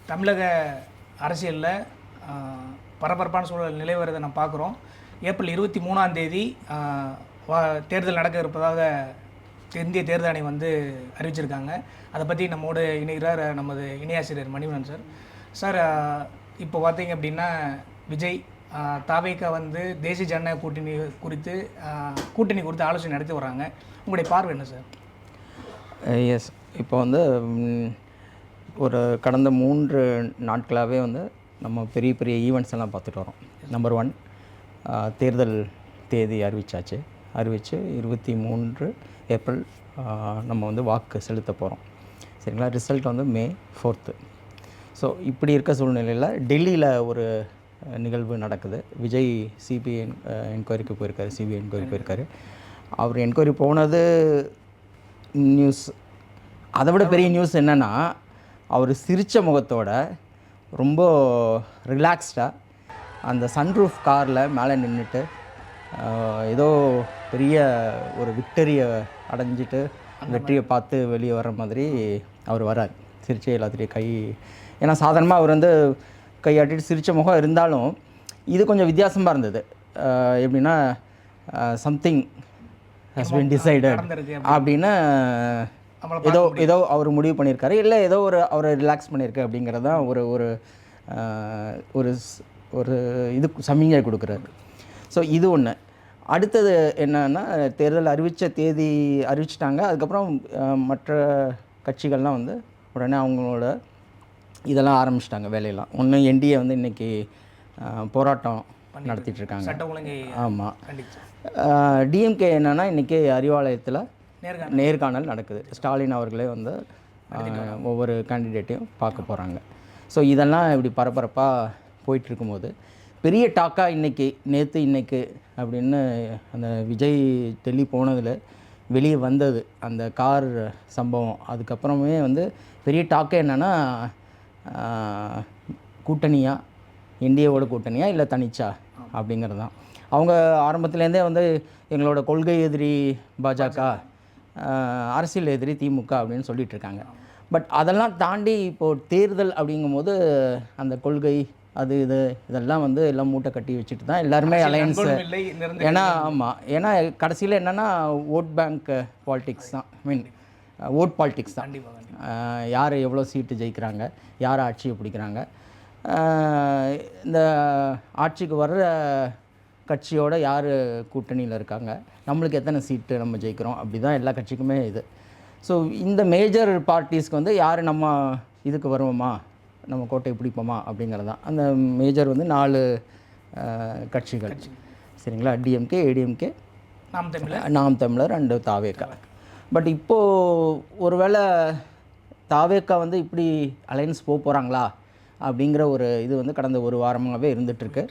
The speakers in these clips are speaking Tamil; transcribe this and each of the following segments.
தமிழக அரசியலில் பரபரப்பான சூழல் நிலை வருவதை நம்ம பார்க்குறோம். ஏப்ரல் 23ஆம் தேதி தேர்தல் நடக்க இருப்பதாக இந்திய தேர்தல் ஆணையம் வந்து அறிவிச்சிருக்காங்க. அதை பற்றி நம்மோடு இணைகிறார் நமது இணையாசிரியர் மணிவண்ணன் சார். சார், இப்போ பார்த்தீங்க அப்படின்னா விஜய் தாவேகா வந்து தேசிய ஜனநாயக கூட்டணி குறித்து ஆலோசனை நடத்தி வராங்க. உங்களுடைய பார்வை என்ன சார்? எஸ், இப்போ வந்து ஒரு கடந்த 3 நாட்களாகவே வந்து நம்ம பெரிய பெரிய ஈவெண்ட்ஸ் எல்லாம் பார்த்துட்டு வரோம். நம்பர் 1, தேர்தல் தேதி அறிவித்து 23 ஏப்ரல் நம்ம வந்து வாக்கு செலுத்த போகிறோம். சரிங்களா? ரிசல்ட் வந்து May 4. ஸோ இப்படி இருக்க சூழ்நிலையில் டெல்லியில் ஒரு நிகழ்வு நடக்குது. விஜய் சிபிஐ என்கொயரிக்கு போயிருக்காரு. சிபிஐ என்கொயரி போயிருக்காரு. அவர் என்கொயரி போனது நியூஸ். அதை விட பெரிய நியூஸ் என்னென்னா, அவர் சிரித்த முகத்தோட ரொம்ப ரிலாக்ஸ்டாக அந்த சன்ரூஃப் காரில் மேலே நின்றுட்டு ஏதோ பெரிய ஒரு விக்டரியை அடைஞ்சிட்டு வெற்றியை பார்த்து வெளியே வர்ற மாதிரி அவர் வரார். சிரிச்ச எல்லாத்துலேயும் ஏன்னா சாதாரணமாக அவர் வந்து கையாட்டிட்டு சிரித்த முகம் இருந்தாலும் இது கொஞ்சம் வித்தியாசமாக இருந்தது. எப்படின்னா சம்திங் ஹஸ் பீன் டிசைடட் அப்படின்னு ஏதோ அவர் முடிவு பண்ணியிருக்காரு, இல்லை ஏதோ அவரை ரிலாக்ஸ் பண்ணியிருக்கு அப்படிங்கிறது தான் ஒரு ஒரு ஒரு இது சமிஞ்சை கொடுக்குறாரு. ஸோ இது ஒன்று. அடுத்தது என்னன்னா, தேர்தல் தேதி அறிவிச்சிட்டாங்க. அதுக்கப்புறம் மற்ற கட்சிகள்லாம் வந்து உடனே அவங்களோட இதெல்லாம் ஆரம்பிச்சிட்டாங்க வேலையெல்லாம். ஒன்று என்டிஏ வந்து இன்றைக்கி போராட்டம் நடத்திட்டுருக்காங்க. ஆமாம். டிஎம்கே என்னென்னா, இன்றைக்கி அறிவாலயத்தில் நேர்காணல் நடக்குது. ஸ்டாலின் அவர்களே வந்து ஒவ்வொரு கேண்டிடேட்டையும் பார்க்க போகிறாங்க. ஸோ இதெல்லாம் இப்படி பரபரப்பாக போயிட்டுருக்கும்போது பெரிய டாக்காக நேற்று அப்படின்னு அந்த விஜய் டெல்லி போனதில் வெளியே வந்தது அந்த கார் சம்பவம். அதுக்கப்புறமே வந்து பெரிய டாக்கே என்னென்னா, கூட்டணியா, என்டிஏவோட கூட்டணியா இல்லை தனிச்சா அப்படிங்கிறது தான். அவங்க ஆரம்பத்துலேருந்தே வந்து எங்களோட கொள்கை எதிரி பாஜக, அரசியல் எதிரி திமுக அப்படின்னு சொல்லிகிட்டு இருக்காங்க. பட் அதெல்லாம் தாண்டி இப்போது தேர்தல் அப்படிங்கும்போது அந்த கொள்கை இதெல்லாம் வந்து எல்லாம் மூட்டை கட்டி வச்சுட்டு தான் எல்லாருமே அலையன்ஸு. ஏன்னா கடைசியில் என்னென்னா ஓட் பேங்க் பாலிட்டிக்ஸ் தான், ஓட் பாலிட்டிக்ஸ் தான். யார் எவ்வளோ சீட்டு ஜெயிக்கிறாங்க, யார் ஆட்சியை பிடிக்கிறாங்க, இந்த ஆட்சிக்கு வர்ற கட்சியோட யார் கூட்டணியில் இருக்காங்க, நம்மளுக்கு எத்தனை சீட்டு நம்ம ஜெயிக்கிறோம், அப்படி தான் எல்லா கட்சிக்குமே இது. ஸோ இந்த மேஜர் பார்ட்டிஸ்க்கு வந்து யார் நம்ம இதுக்கு வருவோமா, நம்ம கோட்டை பிடிப்போமா அப்படிங்கிறது தான். அந்த மேஜர் வந்து 4 கட்சிகள். சரிங்களா? டிஎம்கே, ஏடிஎம்கே, நாம் தமிழர் அண்டு தாவேகா. பட் இப்போது ஒருவேளை தாவேகா வந்து இப்படி அலையன்ஸ் போகிறாங்களா அப்படிங்கிற ஒரு இது வந்து கடந்த ஒரு வாரமாகவே இருந்துகிட்ருக்கு.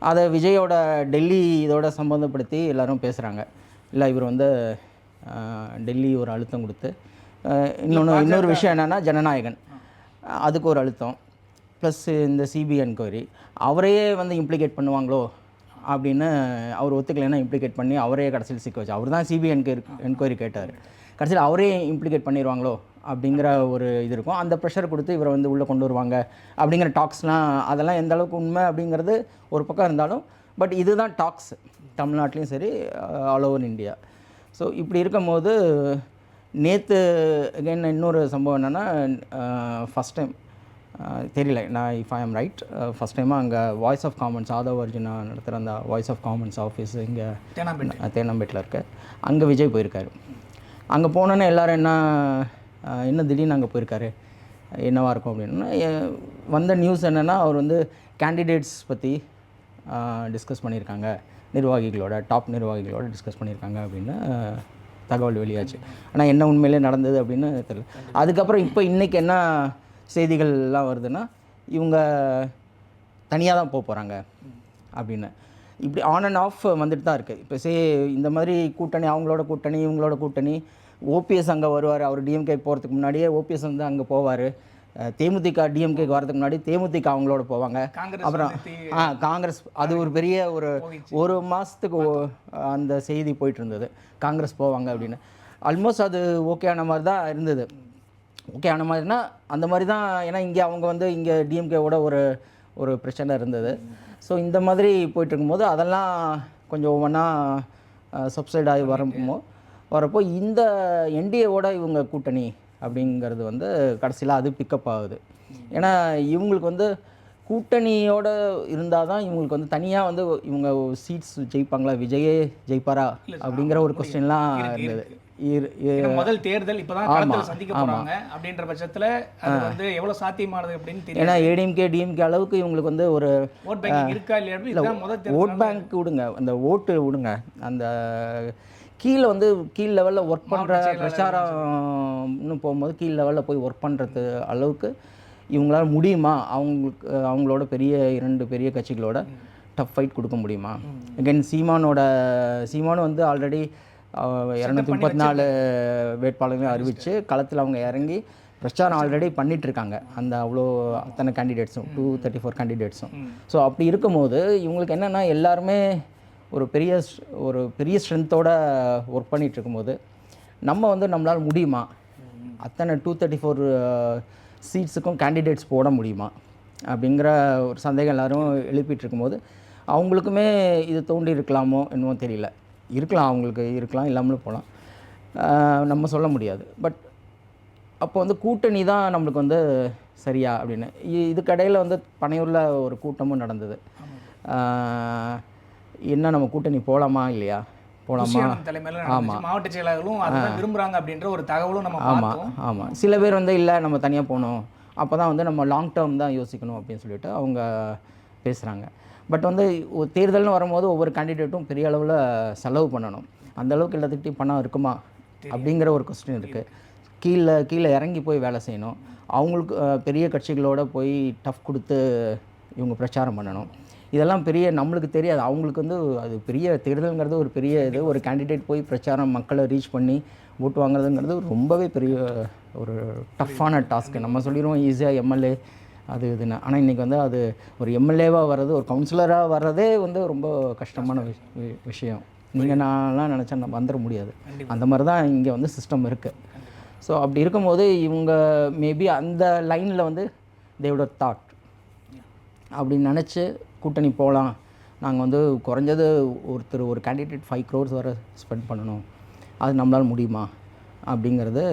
அதை விஜயோட டெல்லி இதோட சம்மந்தப்படுத்தி எல்லோரும் பேசுகிறாங்க. இல்லை, இவர் வந்து டெல்லி ஒரு அழுத்தம் கொடுத்து, இன்னொரு விஷயம் என்னென்னா ஜனநாயகன், அதுக்கு ஒரு அழுத்தம், ப்ளஸ் இந்த சிபிஐ என்கொயரி அவரையே வந்து இம்ப்ளிகேட் பண்ணுவாங்களோ அப்படின்னு அவர் ஒத்துக்கலைன்னா இம்ப்ளிகேட் பண்ணி அவரே கடைசியில் சிக்க வச்சு, அவர் தான் சிபிஐ என்கொயரி கேட்டார், கடைசியில் அவரே இம்ப்ளிகேட் பண்ணிடுவாங்களோ அப்படிங்கிற ஒரு இது இருக்கும். அந்த ப்ரெஷர் கொடுத்து இவரை வந்து உள்ளே கொண்டு வருவாங்க அப்படிங்கிற டாக்ஸ்லாம், அதெல்லாம் எந்த அளவுக்கு உண்மை அப்படிங்கிறது ஒரு பக்கம் இருந்தாலும், பட் இதுதான் டாக்ஸ் தமிழ்நாட்டிலையும் சரி, ஆல் ஓவர் இந்தியா. ஸோ இப்படி இருக்கும்போது நேற்று அகைன் இன்னொரு சம்பவம் என்னென்னா, ஃபஸ்ட் டைம் தெரியல நான் if I am right, first டைமாக அங்கே voice of commons Aadhav Arjuna நடத்துகிற அந்த வாய்ஸ் ஆஃப் காமன்ஸ் ஆஃபீஸ் இங்கே தேனாம்பேட்டில் இருக்க, அங்கே விஜய் போயிருக்காரு. அங்கே போனோன்னே எல்லோரும் என்ன திடீர்னு அங்கே போயிருக்காரு, என்னவாக இருக்கும் அப்படின்னா, வந்த நியூஸ் என்னென்னா, அவர் வந்து கேண்டிடேட்ஸ் பற்றி டிஸ்கஸ் பண்ணியிருக்காங்க, டாப் நிர்வாகிகளோட டிஸ்கஸ் பண்ணியிருக்காங்க அப்படின்னு தகவல் வெளியாச்சு. ஆனால் என்ன உண்மையிலே நடந்தது அப்படின்னு தெரியல. அதுக்கப்புறம் இப்போ இன்றைக்கி என்ன செய்திகள்லாம் வருதுன்னா, இவங்க தனியாக தான் போகிறாங்க அப்படின்னு. இப்படி ஆன் அண்ட் ஆஃப் வந்துட்டு தான் இருக்குது. இப்போ இந்த மாதிரி கூட்டணி, அவங்களோட கூட்டணி, இவங்களோட கூட்டணி. ஓபிஎஸ் அங்கே வருவார், அவர் டிஎம்கே போகிறதுக்கு முன்னாடியே ஓபிஎஸ் வந்து அங்கே போவார். தேமுதிக டிஎம்கேக்கு வரதுக்கு முன்னாடி தேமுதிக அவங்களோட போவாங்க. அப்புறம் காங்கிரஸ், அது ஒரு பெரிய ஒரு மாதத்துக்கு அந்த செய்தி போயிட்டு இருந்தது, காங்கிரஸ் போவாங்க அப்படின்னு. ஆல்மோஸ்ட் அது ஓகேயான மாதிரி தான் இருந்தது. ஓகே ஆன மாதிரினா அந்த மாதிரி தான். ஏன்னா இங்கே அவங்க வந்து இங்கே டிஎம்கேவோட ஒரு பிரச்சனை இருந்தது. ஸோ இந்த மாதிரி போயிட்டு இருக்கும்போது அதெல்லாம் கொஞ்சம் ஒவ்வொன்றா சப்சைட் ஆகி வரப்போ இந்த என்டிஏவோட இவங்க கூட்டணி அப்படிங்கிறது வந்து கடைசியில் அது பிக்கப் ஆகுது. ஏன்னா இவங்களுக்கு வந்து கூட்டணியோடு இருந்தால் தான் இவங்களுக்கு வந்து தனியாக வந்து இவங்க சீட்ஸ் ஜெயிப்பாங்களா, விஜயே ஜெயிப்பாரா அப்படிங்கிற ஒரு கொஸ்டின்லாம் இருந்தது. முதல் தேர்தல் இப்பதான் களத்தில் சந்திக்க போறாங்க அப்படின்ற பட்சத்தில் அது வந்து எவ்வளவு சாத்தியமானது அப்படின்னு தெரியும். ஏன்னா ஏடிஎம்கே டிஎம்கே அளவுக்கு இவங்களுக்கு வந்து ஒரு ஓட் பேங்க் இருக்கா இல்லையா, ஓட் பேங்க் விடுங்க, அந்த ஓட்டு விடுங்க, அந்த கீழே வந்து கீழ் லெவலில் ஒர்க் பண்ணுற பிரச்சாரம்னு போகும்போது கீழ் லெவலில் போய் ஒர்க் பண்ணுறது அளவுக்கு இவங்களால முடியுமா, அவங்களோட இரண்டு பெரிய கட்சிகளோட டஃப் ஃபைட் கொடுக்க முடியுமா? அகெயின் சீமானும் வந்து ஆல்ரெடி 234 வேட்பாளர்களையும் அறிவித்து களத்தில் அவங்க இறங்கி பிரச்சாரம் ஆல்ரெடி பண்ணிகிட்ருக்காங்க. அந்த அத்தனை கேண்டிடேட்ஸும் 234 கேண்டிடேட்ஸும். ஸோ அப்படி இருக்கும்போது இவங்களுக்கு என்னென்னா எல்லாருமே ஒரு பெரிய ஸ்ட்ரென்த்தோடு ஒர்க் பண்ணிகிட்டு இருக்கும்போது நம்ம வந்து நம்மளால் முடியுமா, அத்தனை 234 சீட்ஸுக்கும் கேண்டிடேட்ஸ் போட முடியுமா அப்படிங்கிற ஒரு சந்தேகம் எல்லோரும் எழுப்பிட்டு இருக்கும்போது அவங்களுக்குமே இது தோண்டி இருக்கலாமோ என்னவோ தெரியல. அவங்களுக்கு இருக்கலாம், இல்லாமலும் போகலாம், நம்ம சொல்ல முடியாது. பட் அப்போ வந்து கூட்டணி தான் நம்மளுக்கு வந்து சரியா அப்படின்னு. இதுக்கடையில் வந்து பனையூரில் ஒரு கூட்டமும் நடந்தது. என்ன நம்ம கூட்டணி போகலாமா இல்லையா, போகலாமா? ஆமாம், மாவட்ட செயலாளர்களும் அதுதான் விரும்புகிறாங்க அப்படின்ற ஒரு தகவலும் நம்ம ஆமாம். சில பேர் வந்து இல்லை நம்ம தனியாக போகணும், அப்போ தான் வந்து நம்ம லாங் டேர்ம் தான் யோசிக்கணும் அப்படின்னு சொல்லிட்டு அவங்க பேசுகிறாங்க. பட் வந்து தேர்தல்னு வரும்போது ஒவ்வொரு கேண்டிடேட்டும் பெரிய அளவில் செலவு பண்ணணும். அந்தளவுக்கு எல்லாத்துக்கிட்டையும் பணம் இருக்குமா அப்படிங்கிற ஒரு கொஸ்டின் இருக்குது. கீழே இறங்கி போய் வேலை செய்யணும். அவங்களுக்கு பெரிய கட்சிகளோடு போய் டஃப் கொடுத்து இவங்க பிரச்சாரம் பண்ணணும். இதெல்லாம் நம்மளுக்கு தெரியாது. அவங்களுக்கு வந்து அது பெரிய தேர்தலுங்கிறது ஒரு பெரிய இது. ஒரு கேண்டிடேட் போய் பிரச்சாரம் மக்களை ரீச் பண்ணி ஓட்டு வாங்குறதுங்கிறது ரொம்பவே பெரிய ஒரு டஃப்பான டாஸ்க்கு. நம்ம சொல்லிடுவோம் ஈஸியாக எம்எல்ஏ அது இதுன்னு. ஆனால் இன்றைக்கி வந்து அது ஒரு எம்எல்ஏவாக வர்றது, ஒரு கவுன்சிலராக வர்றதே வந்து ரொம்ப கஷ்டமான விஷயம். நீங்கள் நான்லாம் நினச்சா நம்ம வந்துட முடியாது. அந்த மாதிரி தான் இங்கே வந்து சிஸ்டம் இருக்குது. ஸோ அப்படி இருக்கும்போது இவங்க மேபி அந்த லைனில் வந்து தேவோட தாட் அப்படின்னு நினச்சி கூட்டணி போகலாம், நாங்கள் வந்து குறைஞ்சது ஒரு கேண்டிடேட் 5 crores வரை ஸ்பெண்ட் பண்ணணும், அது நம்மளால் முடியுமா அப்படிங்கிறது.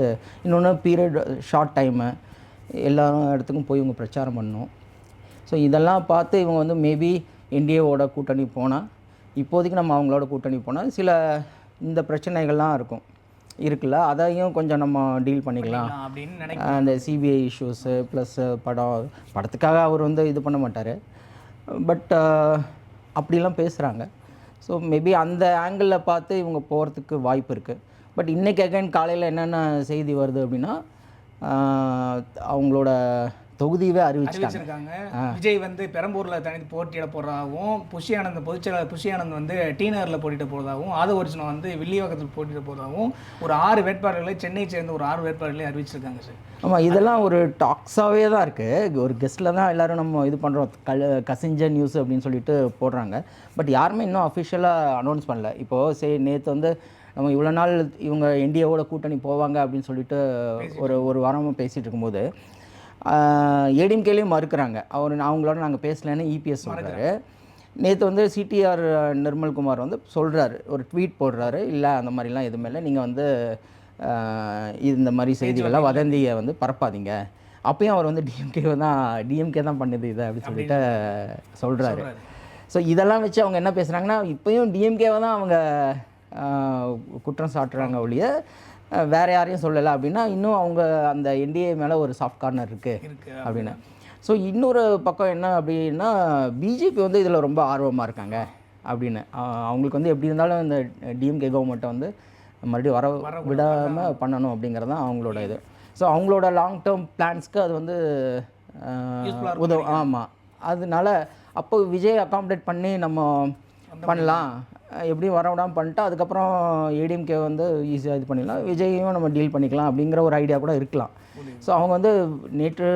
இன்னொன்று பீரியட் ஷார்ட் டைமு, எல்லா இடத்துக்கும் போய் இவங்க பிரச்சாரம் பண்ணணும். ஸோ இதெல்லாம் பார்த்து இவங்க வந்து மேபி என்டிஏவோட கூட்டணி போனால், இப்போதைக்கு நம்ம அவங்களோட கூட்டணி போனால் சில இந்த பிரச்சனைகள்லாம் இருக்குல்ல, அதையும் கொஞ்சம் நம்ம டீல் பண்ணிக்கலாம். அந்த சிபிஐ இஷ்யூஸு ப்ளஸ் படத்துக்காக அவர் வந்து இது பண்ண மாட்டார். பட் அப்படிலாம் பேசுகிறாங்க. ஸோ மேபி அந்த ஆங்கிளில் பார்த்து இவங்க போகிறதுக்கு வாய்ப்பு இருக்குது. பட் இன்றைக்கி அகைன் காலையில் என்னென்ன செய்தி வருது அப்படின்னா, அவங்களோட தொகுதியவே அறிவிச்சிருக்காங்க. விஜய் வந்து பெரம்பூரில் தனித்து போட்டியிட போகிறதாகவும், பொதுச்செயலாளர் புஷி ஆனந்த் வந்து டீனரில் போட்டியிட போகிறதாகவும், ஆதவர்ஜுனா வந்து வில்லிவாக்கத்தில் போட்டியிட போகிறதாகவும் ஒரு 6 வேட்பாளர்களை சென்னை சேர்ந்த ஒரு 6 வேட்பாளர்களை அறிவிச்சிருக்காங்க சார். ஆமாம், இதெல்லாம் ஒரு டாக்ஸாகவே தான் இருக்குது. ஒரு கெஸ்ட்டில் தான் எல்லோரும் நம்ம இது பண்ணுறோம், கசிஞ்ச நியூஸ் அப்படின்னு சொல்லிட்டு போடுறாங்க. பட் யாருமே இன்னும் அஃபிஷியலாக அனௌன்ஸ் பண்ணல. இப்போது நேற்று வந்து நம்ம இவ்வளோ நாள் இவங்க என்டிஏவோட கூட்டணி போவாங்க அப்படின்னு சொல்லிட்டு ஒரு வாரமாக பேசிகிட்டு இருக்கும்போது ஏடிஎம்கேலையும் மறுக்கிறாங்க. அவங்களோட நாங்கள் பேசலன்னு இபிஎஸ் சொல்கிறாரு. நேற்று வந்து சிடிஆர் நிர்மல்குமார் வந்து சொல்கிறாரு, ஒரு ட்வீட் போடுறாரு, இல்லை அந்த மாதிரிலாம் எதுவுமே இல்லை, நீங்கள் வந்து இந்த மாதிரி செய்திகள்லாம் வதந்தியை வந்து பரப்பாதீங்க. அப்பயும் அவர் வந்து டிஎம்கே தான் பண்ணுது இதை அப்படின்னு சொல்லிட்டு சொல்கிறாரு. ஸோ இதெல்லாம் வச்சு அவங்க என்ன பேசுகிறாங்கன்னா, இப்போயும் டிஎம்கேவை தான் அவங்க குற்றம் சாட்டுறாங்க ஒழிய வேறு யாரையும் சொல்லலை. அப்படின்னா இன்னும் அவங்க அந்த என்டிஏ மேலே ஒரு சாஃப்ட் கார்னர் இருக்குது அப்படின்னு. ஸோ இன்னொரு பக்கம் என்ன அப்படின்னா, பிஜேபி வந்து இதில் ரொம்ப ஆர்வமாக இருக்காங்க அப்படின்னு. அவங்களுக்கு வந்து எப்படி இருந்தாலும் இந்த டிஎம்கே கவர்மெண்ட்டை வந்து மறுபடியும் வர விடாமல் பண்ணணும் அப்படிங்கிறது தான் அவங்களோட இது. ஸோ அவங்களோட லாங் டேர்ம் பிளான்ஸ்க்கு அது வந்து உதவும். ஆமாம், அதனால அப்போ விஜய் அகாமடேட் பண்ணி நம்ம பண்ணலாம், எப்படியும் வர விடாமல் பண்ணிட்டு அதுக்கப்புறம் ஏடிஎம்கே வந்து ஈஸியாக இது பண்ணிடலாம், விஜயையும் நம்ம டீல் பண்ணிக்கலாம் அப்படிங்கிற ஒரு ஐடியா கூட இருக்கலாம். ஸோ அவங்க வந்து நேற்று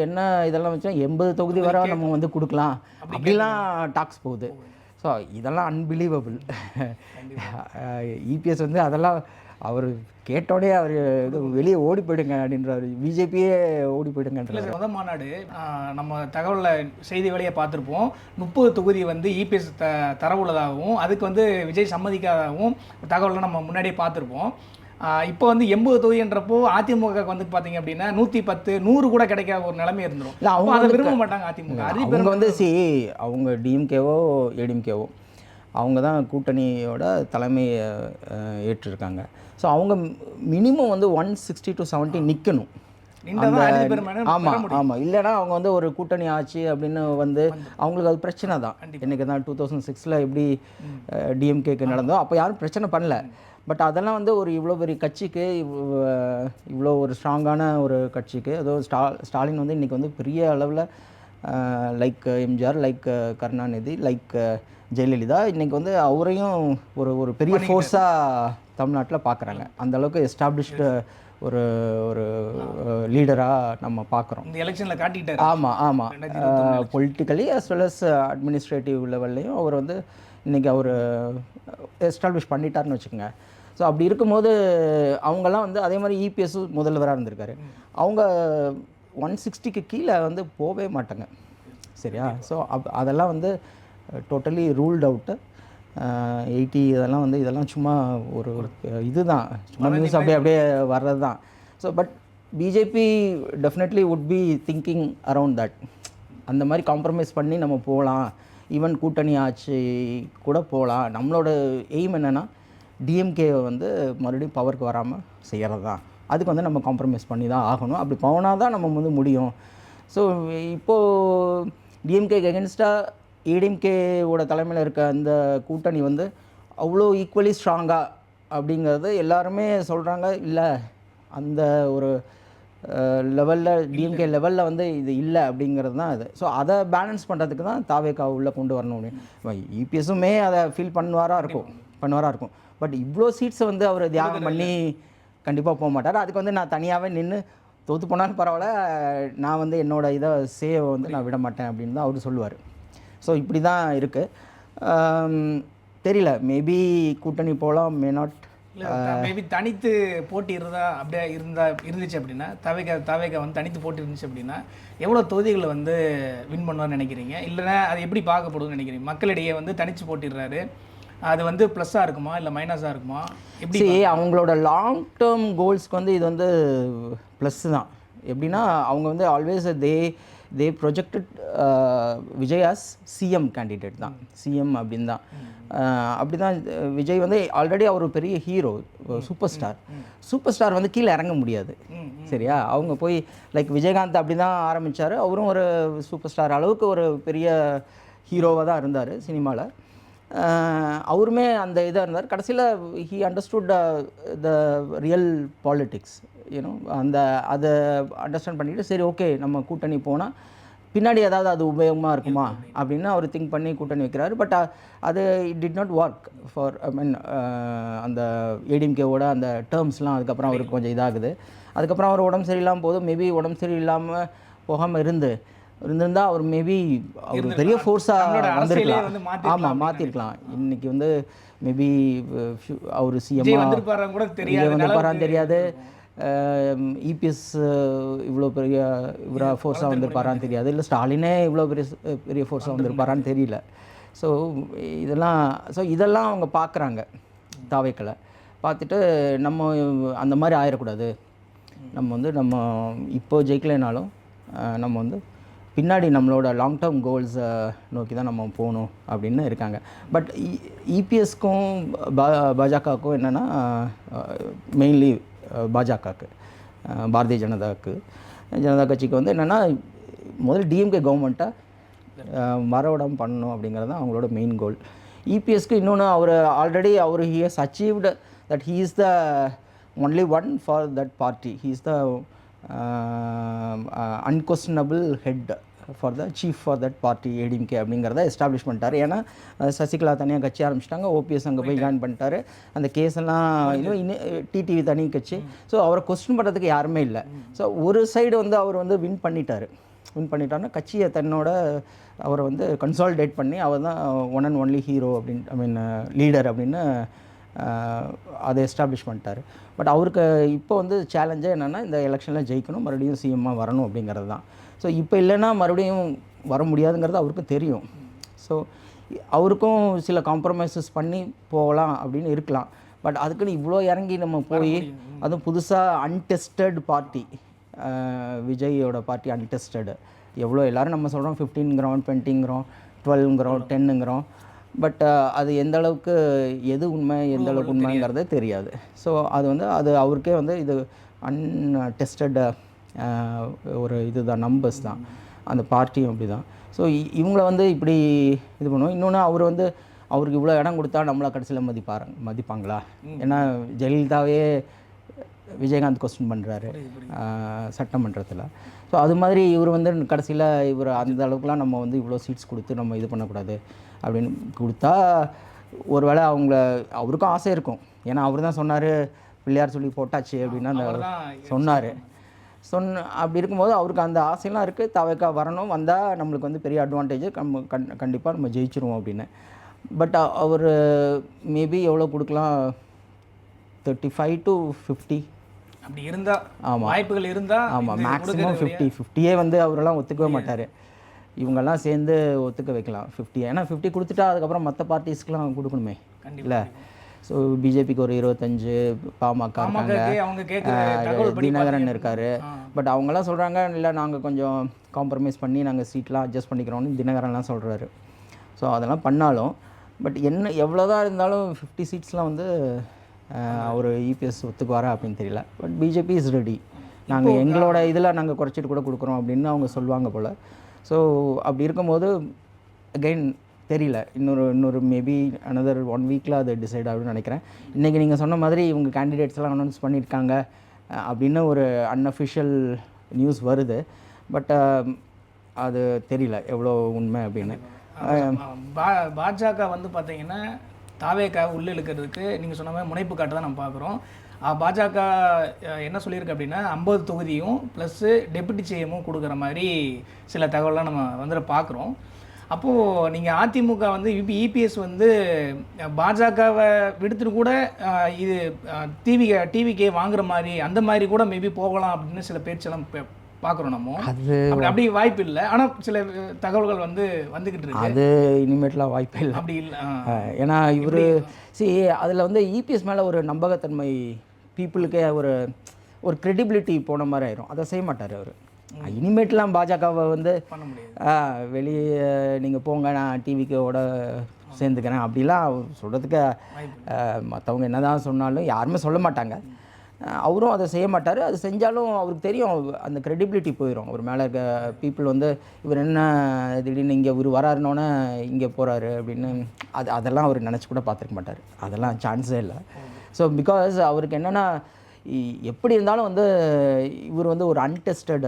என்ன இதெல்லாம் வச்சா 80 தொகுதி வரை நம்ம வந்து கொடுக்கலாம் அப்படிலாம் டாக்ஸ் போகுது. ஸோ இதெல்லாம் அன்பிலீவபிள். இபிஎஸ் வந்து அதெல்லாம் அவர் கேட்டோடனே அவர் வெளியே ஓடி போயிடுங்க அப்படின்றாரு, பிஜேபியே ஓடி போயிடுங்கன்ற. இல்லை சார், முதல் மாநாடு நம்ம தகவலில் செய்தி வழியாக பார்த்துருப்போம். 30 தொகுதி வந்து இபிஎஸ் தரவுள்ளதாகவும் அதுக்கு வந்து விஜய் சம்மதிக்காதாகவும் தகவலில் நம்ம முன்னாடியே பார்த்துருப்போம். இப்போ வந்து 80 தொகுதின்றப்போ அதிமுக வந்து பார்த்தீங்க அப்படின்னா 110 100 கூட கிடைக்காத ஒரு நிலைமை இருந்துடும். இல்லை, அவங்க அதை விரும்ப மாட்டாங்க அதிமுக. அவங்க வந்து அவங்க டிஎம்கேவோ ஏடிஎம்கேவோ அவங்க தான் கூட்டணியோட தலைமையை ஏற்றிருக்காங்க. ஸோ அவங்க மினிமம் வந்து 160 to 70 நிற்கணும். ஆமாம் ஆமாம், இல்லைனா அவங்க வந்து ஒரு கூட்டணி ஆச்சு அப்படின்னு வந்து அவங்களுக்கு அது பிரச்சனை தான். இன்றைக்கி தான் 2006 எப்படி டிஎம்கேக்கு நடந்தோ அப்போ யாரும் பிரச்சனை பண்ணல. பட் அதெல்லாம் வந்து ஒரு இவ்வளோ பெரிய கட்சிக்கு, இவ்வளோ ஒரு ஸ்ட்ராங்கான ஒரு கட்சிக்கு, அதுவும் ஸ்டாலின் வந்து இன்றைக்கி வந்து பெரிய அளவில் like MGR, like Karunanidhi, like Jayalalithaa, இன்றைக்கி வந்து அவரையும் ஒரு பெரிய ஃபோர்ஸாக தமிழ்நாட்டில் பார்க்குறாங்க. அந்தளவுக்கு எஸ்டாப்ளிஷ்டு ஒரு ஒரு லீடராக நம்ம பார்க்குறோம். இந்த எலெக்ஷனில் காட்டிட்டார். ஆமாம் ஆமாம், politically as well as administrative லெவல்லையும் அவர் வந்து இன்றைக்கி அவர் எஸ்டாப்ளிஷ் பண்ணிட்டார்னு வச்சுக்கோங்க. ஸோ அப்படி இருக்கும்போது அவங்கெல்லாம் வந்து அதே மாதிரி இபிஎஸ்ஸும் முதல்வராக இருந்திருக்காரு. அவங்க 160க்கு கீழே வந்து போகவே மாட்டாங்க, சரியா? ஸோ அதெல்லாம் வந்து டோட்டலி ரூல்ட் அவுட்டு. 80 இதெல்லாம் சும்மா ஒரு இதுதான், சும்மா நியூஸ் அப்படியே வர்றது தான். So but BJP definitely would be thinking around that. அந்த மாதிரி காம்ப்ரமைஸ் பண்ணி நம்ம போகலாம், ஈவன் கூட்டணி ஆட்சி கூட போகலாம். நம்மளோட எய்ம் என்னென்னா டிஎம்கேவை வந்து மறுபடியும் பவருக்கு வராமல் செய்கிறது தான். அதுக்கு வந்து நம்ம காம்ப்ரமைஸ் பண்ணி தான் ஆகணும். அப்படி போனால் தான் நம்ம வந்து முடியும். ஸோ இப்போது டிஎம்கேக்கு எகென்ஸ்டாக ஏடிஎம்கேவோட தலைமையில் இருக்க அந்த கூட்டணி வந்து அவ்வளோ ஈக்குவலி ஸ்ட்ராங்காக அப்படிங்கிறது எல்லாருமே சொல்கிறாங்க. இல்லை, அந்த ஒரு லெவலில் டிஎம்கே லெவலில் வந்து இது இல்லை அப்படிங்கிறது தான் இது. ஸோ அதை பேலன்ஸ் பண்ணுறதுக்கு தான் தாவேகா உள்ளே கொண்டு வரணும். இபிஎஸுமே அதை ஃபீல் பண்ணுவாராக இருக்கும். பட் இவ்வளோ சீட்ஸை வந்து அவர் தியாகம் பண்ணி கண்டிப்பாக போக மாட்டார். அதுக்கு வந்து நான் தனியாகவே நின்று தோற்று போனாலும் பரவாயில்ல, நான் வந்து என்னோடய இதை சேவை வந்து நான் விட மாட்டேன் அப்படின்னு தான் அவர் சொல்லுவார். ஸோ இப்படி தான் இருக்குது. தெரியல, மேபி கூட்டணி போகலாம், மே நாட். மேபி தனித்து போட்டி அப்படியே இருந்துச்சு அப்படின்னா, தாவேகா வந்து தனித்து போட்டி இருந்துச்சு அப்படின்னா எவ்வளோ தொகுதிகளை வந்து வின் பண்ணுவார்னு நினைக்கிறீங்க? இல்லைன்னா அது எப்படி பார்க்கப்படுதுன்னு நினைக்கிறீங்க? மக்களிடையே வந்து தனித்து போட்டிடுறாரு, அது வந்து ப்ளஸ்ஸாக இருக்குமா இல்லை மைனஸாக இருக்குமா? எப்படி அவங்களோட லாங் டேர்ம் கோல்ஸ்க்கு வந்து இது வந்து ப்ளஸ் தான். எப்படின்னா அவங்க வந்து always they projected Vijay as CM candidate தான், சிஎம் அப்படின்னு தான். அப்படி தான் விஜய் வந்து ஆல்ரெடி அவர் ஒரு பெரிய ஹீரோ, சூப்பர் ஸ்டார் வந்து கீழே இறங்க முடியாது, சரியா? அவங்க போய் லைக் விஜயகாந்த் அப்படி தான் ஆரம்பித்தார். அவரும் ஒரு சூப்பர் ஸ்டார் அளவுக்கு ஒரு பெரிய ஹீரோவாக தான் இருந்தார் சினிமாவில். அவருமே அந்த இதாக இருந்தார். கடைசியில் he understood the real politics, you know. அதை அண்டர்ஸ்டாண்ட் பண்ணிவிட்டு சரி ஓகே நம்ம கூட்டணி போனால் பின்னாடி ஏதாவது அது உபயோகமாக இருக்குமா அப்படின்னு அவர் திங்க் பண்ணி கூட்டணி வைக்கிறாரு. பட் அது it did not work for அந்த ஏடிஎம்கேவோட அந்த டேர்ம்ஸ்லாம். அதுக்கப்புறம் அவருக்கு கொஞ்சம் இதாகுது. அதுக்கப்புறம் அவர் உடம்பு சரியில்லாமல் போதும். மேபி உடம்பு சரியில்லாமல் போகாமல் இருந்திருந்தால் அவர் மேபி அவர் பெரிய ஃபோர்ஸாக வந்திருக்கலாம். ஆமாம், மாற்றிருக்கலாம். இன்றைக்கி வந்து மேபி அவர் சிஎம் வந்திருப்பாரான்னு தெரியாது. இபிஎஸ் இவ்வளோ பெரிய ஃபோர்ஸாக வந்திருப்பாரான்னு தெரியாது. இல்லை ஸ்டாலினே இவ்வளோ பெரிய ஃபோர்ஸாக வந்திருப்பாரான்னு தெரியல. ஸோ இதெல்லாம் அவங்க பார்க்குறாங்க தாவேக்களை பார்த்துட்டு, நம்ம அந்த மாதிரி ஆயிடக்கூடாது. நம்ம இப்போ ஜெயிக்கலைனாலும் நம்ம வந்து பின்னாடி நம்மளோட லாங் டேர்ம் கோல்ஸை நோக்கி தான் நம்ம போகணும் அப்படின்னு இருக்காங்க. பட் இபிஎஸ்க்கும் பாஜகவுக்கும் என்னென்னா, மெயின்லி பாஜகவுக்கு, பாரதிய ஜனதா கட்சிக்கு வந்து என்னென்னா முதல்ல டிஎம்கே கவர்மெண்ட்டை மறவிடம் பண்ணணும் அப்படிங்கிறது தான் அவங்களோட மெயின் கோல். இபிஎஸ்க்கு இன்னொன்று, அவர் he has achieved that he is the only one for that party. He is the unquestionable head for the chief for that party ADMK அப்படிங்கிறத எஸ்டாப்ளிஷ் பண்ணிட்டார். ஏன்னா சசிகலா தனியாக கட்சி ஆரம்பிச்சிட்டாங்க, ஓபிஎஸ் அங்கே போய் ஜாயின் பண்ணிட்டாரு. அந்த கேஸ் எல்லாம் இன்னும் டிடிவி தனி கட்சி. ஸோ அவரை கொஸ்டின் பண்ணுறதுக்கு யாருமே இல்லை. ஸோ ஒரு சைடு வந்து அவர் வந்து வின் பண்ணிட்டாருன்னா கட்சியை தன்னோட அவரை வந்து கன்சாலிடேட் பண்ணி அவர் தான் ஒன் அண்ட் ஒன்லி ஹீரோ அப்படின்னு, லீடர் அப்படின்னு அதை எஸ்டாப்ளிஷ் பண்ணிட்டார். பட் அவருக்கு இப்போ வந்து சேலஞ்சே என்னென்னா இந்த எலெக்ஷனில் ஜெயிக்கணும், மறுபடியும் சிஎம்மாக வரணும் அப்படிங்கிறது தான். ஸோ இப்போ இல்லைன்னா மறுபடியும் வர முடியாதுங்கிறது அவருக்கும் தெரியும். ஸோ அவருக்கும் சில காம்ப்ரமைசஸ் பண்ணி போகலாம் அப்படின்னு இருக்கலாம். பட் அதுக்குன்னு இவ்வளோ இறங்கி நம்ம போய் அதுவும் புதுசாக அன்டெஸ்டட் பார்ட்டி, விஜயோட பார்ட்டி அன்டெஸ்டடு. எவ்வளோ எல்லோரும் நம்ம சொல்கிறோம் 15ங்கிறோம், 20ங்கிறோம், 12ங்கிறோம், 10ங்கிறோம். பட் அது எந்த அளவுக்கு எது உண்மை எந்த அளவுக்கு உண்மைங்கிறதே தெரியாது. ஸோ அது வந்து அது அவருக்கே வந்து இது அன்டெஸ்டட் ஒரு இதுதான், நம்பர்ஸ் தான். அந்த பார்ட்டியும் அப்படி தான். ஸோ இவங்கள வந்து இப்படி இது பண்ணுவோம். இன்னொன்று அவர் வந்து அவருக்கு இவ்வளோ இடம் கொடுத்தா நம்மளை கடைசியில் மதிப்பாங்களா? ஏன்னா ஜெயலலிதாவே விஜயகாந்த் கொஸ்டின் பண்ணுறாரு சட்டமன்றத்தில். ஸோ அது மாதிரி இவர் வந்து கடைசியில் இவர் அந்த அளவுக்குலாம் நம்ம வந்து இவ்வளோ சீட்ஸ் கொடுத்து நம்ம இது பண்ணக்கூடாது அப்படின்னு கொடுத்தா ஒரு வேளை அவருக்கும் ஆசை இருக்கும். ஏன்னா அவர் தான் சொன்னார் பிள்ளையார் சொல்லி போட்டாச்சு அப்படின்னு அந்த சொன்னார். அப்படி இருக்கும்போது அவருக்கு அந்த ஆசையெல்லாம் இருக்குது, தவைக்கா வரணும், வந்தால் நம்மளுக்கு வந்து பெரிய அட்வான்டேஜ், கண்டிப்பாக நம்ம ஜெயிச்சிருவோம் அப்படின்னு. பட் அவர் மேபி எவ்வளோ கொடுக்கலாம், 35 to 50 அப்படி இருந்தால், ஆமாம் வாய்ப்புகள் இருந்தால், ஆமாம் மேக்ஸிமம் 50 வந்து அவரெல்லாம் ஒத்துக்கவே மாட்டார். இவங்கெல்லாம் சேர்ந்து ஒத்துக்க வைக்கலாம் 50. ஏன்னா 50 கொடுத்துட்டா அதுக்கப்புறம் மற்ற பார்ட்டிஸ்க்கெலாம் கொடுக்கணுமே இல்லை. ஸோ பிஜேபிக்கு ஒரு 25, பாமக இருக்காங்க, தினகரன் இருக்கார். பட் அவங்கெல்லாம் சொல்கிறாங்க இல்லை நாங்கள் கொஞ்சம் காம்ப்ரமைஸ் பண்ணி நாங்கள் சீட்லாம் அட்ஜஸ்ட் பண்ணிக்கிறோன்னு தினகரன்லாம் சொல்கிறாரு. ஸோ அதெல்லாம் பண்ணாலும் பட் என்ன எவ்வளோதான் இருந்தாலும் 50 சீட்ஸ்லாம் வந்து அவர் இபிஎஸ் ஒத்துக்குவாரா அப்படின்னு தெரியல. பட் பிஜேபி இஸ் ரெடி, நாங்கள் எங்களோட இதில் நாங்கள் குறைச்சிட்டு கூட கொடுக்குறோம் அப்படின்னு அவங்க சொல்லுவாங்க போல். ஸோ அப்படி இருக்கும்போது அகெயின் தெரியல, இன்னொரு மேபி அனதர் 1 வீக்கில் அது டிசைட் ஆகுதுன்னு நினைக்கிறேன். இன்றைக்கி நீங்கள் சொன்ன மாதிரி இவங்க கேண்டிடேட்ஸ்லாம் அனௌன்ஸ் பண்ணியிருக்காங்க அப்படின்னு ஒரு அன்அஃபிஷியல் நியூஸ் வருது. பட் அது தெரியல எவ்வளோ உண்மை அப்படின்னு. பாஜக வந்து பார்த்தீங்கன்னா தாவேக்கா உள்ளே இழுக்கிறதுக்கு நீங்கள் சொன்ன மாதிரி முனைப்பு காட்ட தான் நம்ம பார்க்குறோம். பாஜக என்ன சொல்லியிருக்கு அப்படின்னா 50 தொகுதியும் ப்ளஸ்ஸு டெபுட்டி சிஎம்மும் கொடுக்குற மாதிரி சில தகவலாம் நம்ம வந்து பார்க்குறோம். அப்போது நீங்கள் அதிமுக வந்து இபிஎஸ் வந்து பாஜகவை விடுத்துட்டு கூட இது டிவிகே வாங்குற மாதிரி அந்த மாதிரி கூட மேபி போகலாம் அப்படின்னு சில பேச்செல்லாம் பார்க்குறோம். நம்ம அது அப்படி வாய்ப்பு இல்லை, ஆனால் சில தகவல்கள் வந்து வந்துக்கிட்டு இருக்கு. அது இனிமேட்லாம் வாய்ப்பே இல்லை, அப்படி இல்லை. ஏன்னா இவர் அதில் வந்து இபிஎஸ் மேலே ஒரு நம்பகத்தன்மை பீப்புளுக்கே ஒரு க்ரெடிபிலிட்டி போன மாதிரி ஆயிரும். அதை செய்ய மாட்டார் அவர். இனிமேட்லாம் பாஜகவை வந்து வெளியே நீங்கள் போங்க நான் டிவிக்கோட சேர்ந்துக்கிறேன் அப்படிலாம் சொல்கிறதுக்கு மற்றவங்க என்ன தான் சொன்னாலும் யாருமே சொல்ல மாட்டாங்க. அவரும் அதை செய்ய மாட்டார். அது செஞ்சாலும் அவருக்கு தெரியும் அந்த க்ரெடிபிலிட்டி போயிடும். அவர் மேலே இருக்க பீப்புள் வந்து இவர் என்ன திடீர்னு இங்கே இவர் வராருனோன்னே இங்கே போகிறாரு அப்படின்னு அதெல்லாம் அவர் நினச்சி கூட பார்த்துருக்க மாட்டார். அதெல்லாம் சான்ஸே இல்லை. ஸோ பிகாஸ் அவருக்கு என்னென்னா எப்படி இருந்தாலும் வந்து இவர் வந்து ஒரு அன்டெஸ்டட்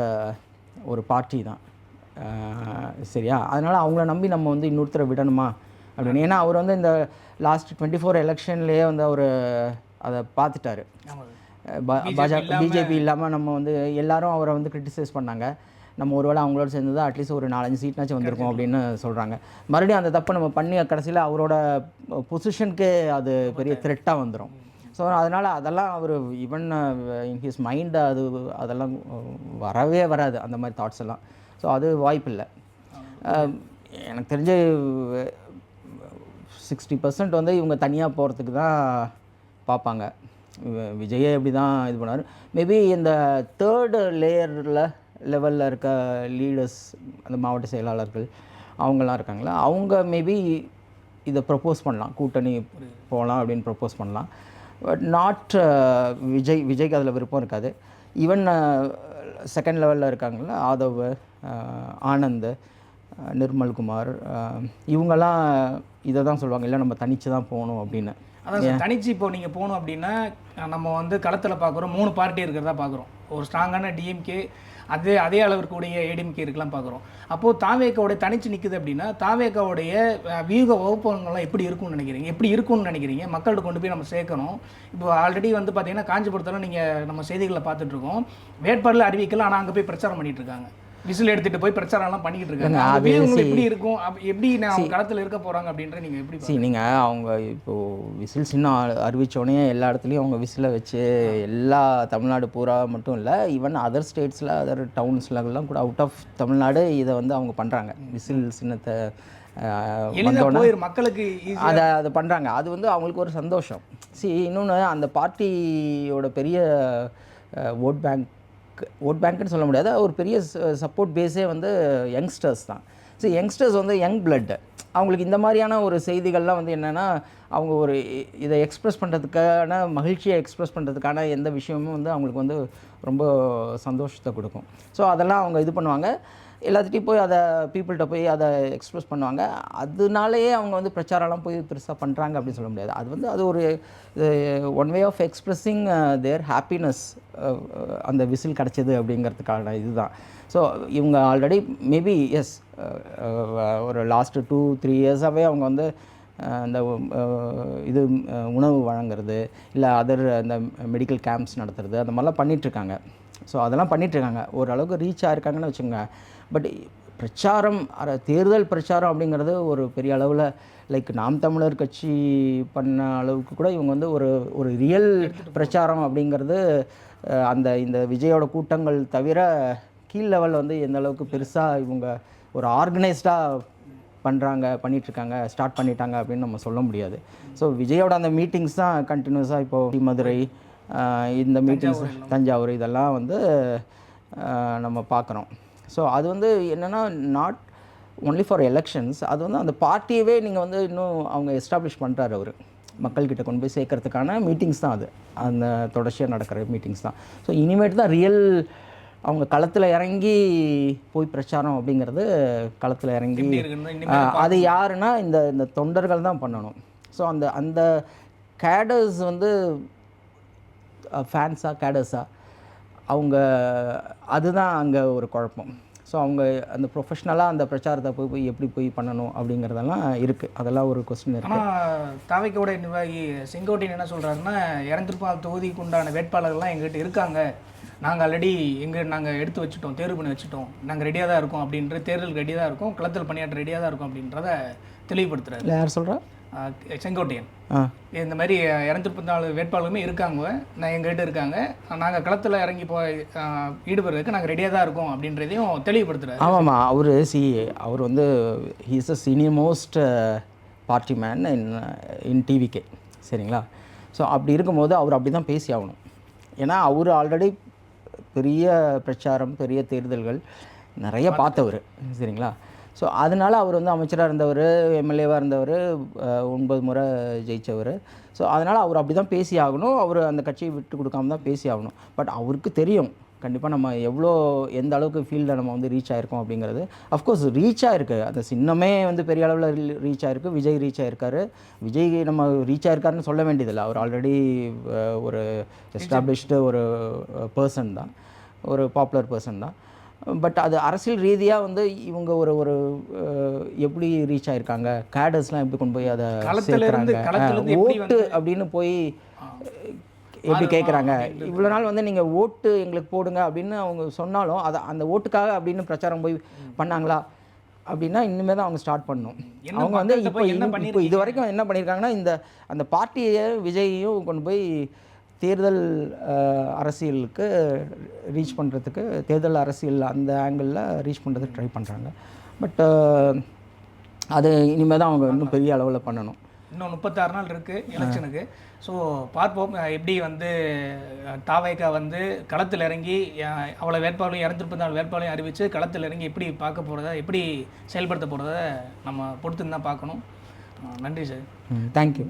ஒரு பார்ட்டி தான், சரியா? அதனால் அவங்கள நம்பி நம்ம வந்து இன்னொருத்தரை விடணுமா அப்படின்னு. ஏன்னா அவர் வந்து இந்த லாஸ்ட் 24 எலெக்ஷன்லேயே வந்து அவர் அதை பார்த்துட்டாரு. பிஜேபி இல்லாமல் நம்ம வந்து எல்லாரும் அவரை வந்து கிரிட்டிசைஸ் பண்ணாங்க. நம்ம ஒருவேளை அவங்களோட சேர்ந்து தான் அட்லீஸ்ட் ஒரு 4-5 சீட்னாச்சும் வந்திருக்கோம் அப்படின்னு சொல்கிறாங்க. மறுபடியும் அந்த தப்பை நம்ம பண்ணி கடைசியில் அவரோட பொசிஷனுக்கு அது பெரிய த்ரெட்டாக வந்துடும். ஸோ அதனால் அதெல்லாம் அவர் ஈவன் இன் ஹிஸ் மைண்ட் அதெல்லாம் வரவே வராது அந்த மாதிரி தாட்ஸ் எல்லாம். ஸோ அது வாய்ப்பு இல்லை. எனக்கு தெரிஞ்ச 60% வந்து இவங்க தனியாக போகிறதுக்கு தான் பார்ப்பாங்க. விஜயே எப்படி தான் இது பண்ணார். மேபி இந்த 3rd லெவலில் இருக்க லீடர்ஸ், அந்த மாவட்ட செயலாளர்கள் அவங்கெல்லாம் இருக்காங்களா, அவங்க மேபி இதை ப்ரப்போஸ் பண்ணலாம், கூட்டணி போகலாம் அப்படின்னு ப்ரப்போஸ் பண்ணலாம். பட் நாட் விஜய்க்கு அதில் விருப்பம் இருக்காது. ஈவன் 2nd லெவலில் இருக்காங்களா, ஆதவ், ஆனந்த், நிர்மல்குமார், இவங்கெல்லாம் இதை தான் சொல்லுவாங்க, இல்லை நம்ம தனித்து தான் போகணும் அப்படின்னு. அதான் தனிச்சு இப்போ நீங்கள் போகணும் அப்படின்னா நம்ம வந்து களத்தில் பார்க்குறோம் 3 பார்ட்டி இருக்கிறதா பார்க்குறோம். ஒரு ஸ்ட்ராங்கான டிஎம்கே, அதே அளவிற்குடைய ஏடிஎம்கே இருக்கலாம் பார்க்குறோம். அப்போது தாவேக்காவுடைய தனிச்சு நிற்குது அப்படின்னா தாவேக்காவுடைய வியூக வகுப்பங்கள்லாம் எப்படி இருக்கும்னு நினைக்கிறீங்க? மக்கள்கிட்ட கொண்டு போய் நம்ம சேர்க்கணும். இப்போ ஆல்ரெடி வந்து பார்த்தீங்கன்னா காஞ்சிபுரத்தில் நீங்கள் நம்ம செய்திகளில் பார்த்துட்ருக்கோம், வேட்பாளர் அறிவிக்கலாம், ஆனால் அங்கே போய் பிரச்சாரம் பண்ணிகிட்டு இருக்காங்க. விசில் எடுத்துட்டு போய் பிரச்சாரம்லாம் பண்ணிக்கிட்டு இருக்காங்க. இல்லைங்க, அது அது உங்களுக்கு எப்படி இருக்கும்? எப்படி நான் களத்தில் இருக்க போகிறாங்க அப்படின்ற நீங்கள் எப்படி நீங்கள் அவங்க இப்போது விசில் சின்னம் அறிவித்தோடனே எல்லா இடத்துலையும் அவங்க விசிலை வச்சு எல்லா தமிழ்நாடு பூரா மட்டும் இல்லை, ஈவன் அதர் ஸ்டேட்ஸில் அதர் டவுன்ஸ்லலாம் கூட அவுட் ஆஃப் தமிழ்நாடு இதை வந்து அவங்க பண்ணுறாங்க. விசில் சின்னத்தை வந்தோடனே மக்களுக்கு அதை பண்ணுறாங்க. அது வந்து அவங்களுக்கு ஒரு சந்தோஷம். இன்னொன்று அந்த பார்ட்டியோட பெரிய ஓட் பேங்க்னு சொல்ல முடியாது, ஒரு பெரிய சப்போர்ட் பேஸே வந்து யங்ஸ்டர்ஸ் தான். யங்ஸ்டர்ஸ் வந்து யங் பிளட்டு. அவங்களுக்கு இந்த மாதிரியான ஒரு செய்திகள்லாம் வந்து என்னென்னா, அவங்க ஒரு இதை எக்ஸ்ப்ரெஸ் பண்ணுறதுக்கான மகிழ்ச்சியை எக்ஸ்ப்ரெஸ் பண்ணுறதுக்கான எந்த விஷயமும் வந்து அவங்களுக்கு வந்து ரொம்ப சந்தோஷத்தை கொடுக்கும். ஸோ அதெல்லாம் அவங்க இது பண்ணுவாங்க, எல்லாத்துட்டையும் போய் அதை பீப்புள்கிட்ட போய் அதை எக்ஸ்ப்ரெஸ் பண்ணுவாங்க. அதனாலேயே அவங்க வந்து பிரச்சாரம்லாம் போய் பெருசாக பண்ணுறாங்க அப்படின்னு சொல்ல முடியாது. அது வந்து அது ஒரு one way of expressing their happiness. அந்த விசில் கிடச்சிது அப்படிங்கிறதுக்கான இதுதான். ஸோ இவங்க ஆல்ரெடி மேபி எஸ் ஒரு லாஸ்ட்டு 2-3 இயர்ஸாகவே அவங்க வந்து இந்த இது உணவு வழங்குறது, இல்லை அதர் இந்த மெடிக்கல் கேம்ப்ஸ் நடத்துறது, அந்த மாதிரிலாம் பண்ணிகிட்ருக்காங்க. ஸோ அதெல்லாம் பண்ணிகிட்ருக்காங்க, ஓரளவுக்கு ரீச் ஆகிருக்காங்கன்னு வச்சுக்கோங்க. பட் பிரச்சாரம், தேர்தல் பிரச்சாரம் அப்படிங்கிறது ஒரு பெரிய அளவில் லைக் நாம் தமிழர் கட்சி பண்ண அளவுக்கு கூட இவங்க வந்து ஒரு ரியல் பிரச்சாரம் அப்படிங்கிறது இந்த விஜயோட கூட்டங்கள் தவிர கீழ் லெவலில் வந்து எந்த அளவுக்கு பெருசாக இவங்க ஒரு ஆர்கனைஸ்டாக பண்ணிகிட்ருக்காங்க, ஸ்டார்ட் பண்ணிட்டாங்க அப்படின்னு நம்ம சொல்ல முடியாது. ஸோ விஜயோட அந்த மீட்டிங்ஸ் தான் கண்டினியூஸாக இப்போது மதுரை, இந்த மீட்டிங்ஸ் தஞ்சாவூர் இதெல்லாம் வந்து நம்ம பார்க்குறோம். ஸோ அது வந்து என்னென்னா நாட் ஒன்லி ஃபார் எலெக்ஷன்ஸ், அது வந்து அந்த பார்ட்டியவே நீங்கள் வந்து இன்னும் அவங்க எஸ்டாப்ளிஷ் பண்ணுறாரு அவர், மக்கள்கிட்ட கொண்டு போய் சேர்க்கறதுக்கான மீட்டிங்ஸ் தான் அது, அந்த தொடர்ச்சியாக நடக்கிற மீட்டிங்ஸ் தான். ஸோ இனிமேட்டு தான் ரியல் அவங்க களத்தில் இறங்கி போய் பிரச்சாரம் அப்படிங்கிறது, களத்தில் இறங்கி அது யாருன்னா இந்த தொண்டர்கள் தான் பண்ணணும். ஸோ அந்த கேடர்ஸ் வந்து ஃபேன்ஸாக கேடர்ஸாக அவங்க, அதுதான் அங்கே ஒரு குழப்பம். ஸோ அவங்க அந்த ப்ரொஃபஷ்னலாக அந்த பிரச்சாரத்தை போய் எப்படி போய் பண்ணணும் அப்படிங்கிறதெல்லாம் இருக்குது, அதெல்லாம் ஒரு கொஸ்டின் இருக்குது. ஆனால் தாவைக்கோட நிர்வாகி செங்கோட்டையன் என்ன சொல்கிறாருன்னா, 204 தொகுதிக்கு உண்டான வேட்பாளர்கள்லாம் எங்கள்கிட்ட இருக்காங்க, நாங்கள் ஆல்ரெடி நாங்கள் எடுத்து வச்சுட்டோம், தேர்வு பண்ணி வச்சுட்டோம், நாங்கள் ரெடியாக தான் இருக்கோம் அப்படின்ற, தேர்தல் ரெடியாக தான் இருக்கும், களத்தில் பணியாற்ற ரெடியாக தான் இருக்கும் அப்படின்றத தெளிவுபடுத்துகிறாரு. யார் சொல்கிறா? செங்கோட்டையன் இந்த மாதிரி 234 வேட்பாளருமே இருக்காங்க, நான் எங்கள்கிட்ட இருக்காங்க, நாங்கள் களத்தில் இறங்கி போய் ஈடுபடுறதுக்கு நாங்கள் ரெடியாக தான் இருக்கோம் அப்படின்றதையும் தெளிவுபடுத்துகிறார். ஆமாம்மா, அவர் வந்து he is a senior most party man in TVK, சரிங்களா? ஸோ அப்படி இருக்கும்போது அவர் அப்படி தான் பேசி ஆகணும். ஏன்னா அவர் ஆல்ரெடி பெரிய பிரச்சாரம், பெரிய தேர்தல்கள் நிறைய பார்த்தவர், சரிங்களா? ஸோ அதனால் அவர் வந்து அமைச்சராக இருந்தவர், எம்எல்ஏவாக இருந்தவர், 9 முறை ஜெயித்தவர். ஸோ அதனால் அவர் அப்படி தான் பேசி ஆகணும், அவர் அந்த கட்சியை விட்டு கொடுக்காம தான் பேசி ஆகணும். பட் அவருக்கு தெரியும் கண்டிப்பாக நம்ம எந்த அளவுக்கு ஃபீல்டில் நம்ம வந்து ரீச் ஆகிருக்கோம் அப்படிங்கிறது. அஃப்கோர்ஸ் ரீச் ஆகிருக்கு, அந்த சின்னமே வந்து பெரிய அளவில் ரீச் ஆகிருக்கு, விஜய் ரீச் ஆகிருக்காரு. விஜய் நம்ம ரீச் ஆகிருக்காருன்னு சொல்ல வேண்டியதில்லை, அவர் ஆல்ரெடி ஒரு எஸ்டாப்ளிஷ்டு ஒரு பர்சன் தான், ஒரு பாப்புலர் பர்சன் தான். பட் அது அரசியல் ரீதியாக வந்து இவங்க ஒரு எப்படி ரீச் ஆகிருக்காங்க, கேடர்ஸ்லாம் எப்படி கொண்டு போய் அதை சேர்க்குறாங்க, ஓட்டு அப்படின்னு போய் எப்படி கேட்குறாங்க. இவ்வளோ நாள் வந்து நீங்கள் ஓட்டு எங்களுக்கு போடுங்க அப்படின்னு அவங்க சொன்னாலும் அந்த ஓட்டுக்காக அப்படின்னு பிரச்சாரம் போய் பண்ணாங்களா அப்படின்னா இனிமேல் தான் அவங்க ஸ்டார்ட் பண்ணணும். அவங்க வந்து இப்போ இது வரைக்கும் என்ன பண்ணியிருக்காங்கன்னா, அந்த பார்ட்டியை விஜயையும் கொண்டு போய் தேர்தல் அரசியலுக்கு ரீச் பண்ணுறதுக்கு, தேர்தல் அரசியல் அந்த ஆங்கிளில் ரீச் பண்ணுறதுக்கு ட்ரை பண்ணுறாங்க. பட் அது இனிமேல் தான் அவங்க இன்னும் பெரிய அளவில் பண்ணணும். இன்னும் 36 நாள் இருக்குது எலெக்ஷனுக்கு. ஸோ பார்ப்போம் எப்படி வந்து தாவேக்கா வந்து களத்தில் இறங்கி அவ்வளோ வேட்பாளரையும் 234 வேட்பாளரையும் அறிவித்து களத்தில் இறங்கி எப்படி பார்க்க போகிறத, எப்படி செயல்படுத்த போகிறத நம்ம பொறுத்துன்னு தான் பார்க்கணும். நன்றி சார். தேங்க்யூ.